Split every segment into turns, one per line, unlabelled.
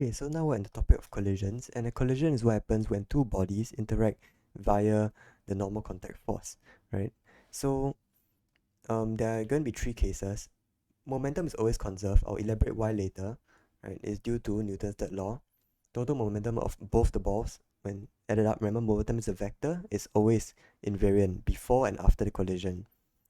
Okay, so now we're on the topic of collisions, and a collision is what happens when two bodies interact via the normal contact force, right? So there are going to be three cases. Momentum is always conserved. I'll elaborate why later, right? It's due to Newton's third law. Total momentum of both the balls, when added up, remember momentum is a vector, is always invariant before and after the collision,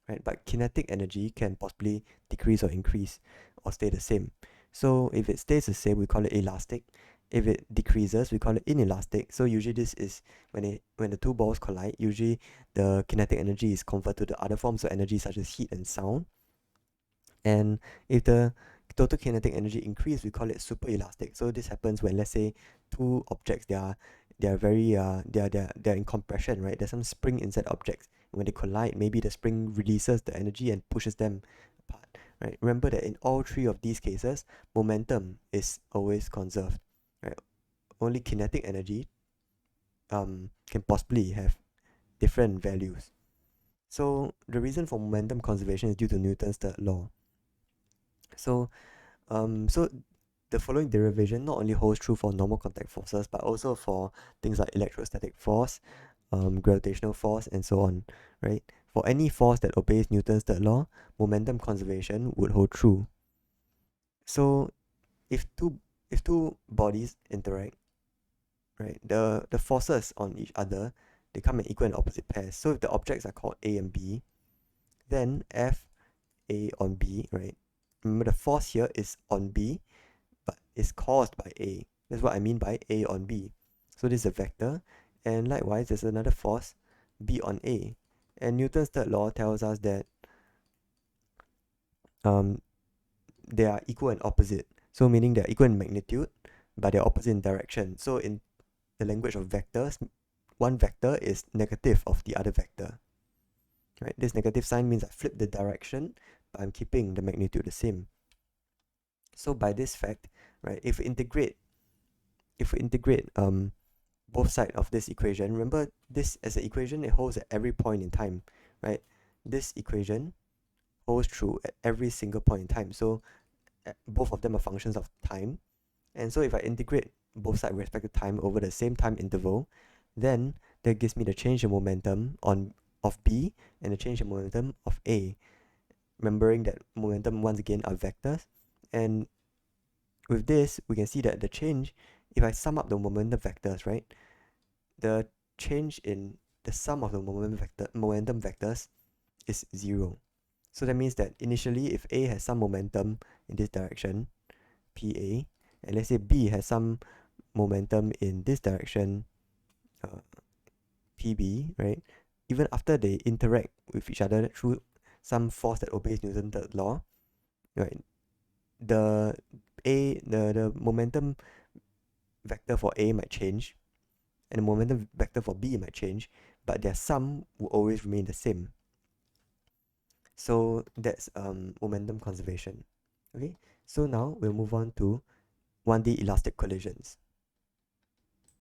right? But kinetic energy can possibly decrease or increase or stay the same. So if it stays the same, we call it elastic. If it decreases, we call it inelastic. So usually this is when the two balls collide, usually the kinetic energy is converted to other forms of energy such as heat and sound. And if the total kinetic energy increase, we call it super elastic. So this happens when, let's say, two objects, they are very they're in compression, right? There's some spring inside objects. When they collide, maybe the spring releases the energy and pushes them apart, right? Remember that in all three of these cases, momentum is always conserved, right? Only kinetic energy can possibly have different values. So the reason for momentum conservation is due to Newton's third law. So so the following derivation not only holds true for normal contact forces, but also for things like electrostatic force, gravitational force, and so on, right? For any force that obeys Newton's third law, momentum conservation would hold true. So if two bodies interact, right, the forces on each other, they come in equal and opposite pairs. So if the objects are called A and B, then F A on B, right? Remember the force here is on B, but is caused by A. That's what I mean by A on B. So this is a vector, and likewise there's another force, B on A. And Newton's third law tells us that um, they are equal and opposite. So meaning they're equal in magnitude, but they're opposite in direction. So in the language of vectors, one vector is negative of the other vector. Right? This negative sign means I flip the direction, but I'm keeping the magnitude the same. So by this fact, right, if we integrate both sides of this equation, remember this as an equation, it holds at every point in time, right? This equation holds true at every single point in time. So both of them are functions of time. And so if I integrate both sides with respect to time over the same time interval, then that gives me the change in momentum of B and the change in momentum of A. Remembering that momentum once again are vectors. And with this, we can see that the change, if I sum up the momentum vectors, right, the change in the sum of the momentum vectors is 0. So that means that initially, if A has some momentum in this direction, PA, and let's say B has some momentum in this direction, PB, right? Even after they interact with each other through some force that obeys Newton's third law, right? The the momentum vector for A might change, and the momentum vector for B might change, but their sum will always remain the same. So that's momentum conservation. Okay, so now we'll move on to 1D elastic collisions.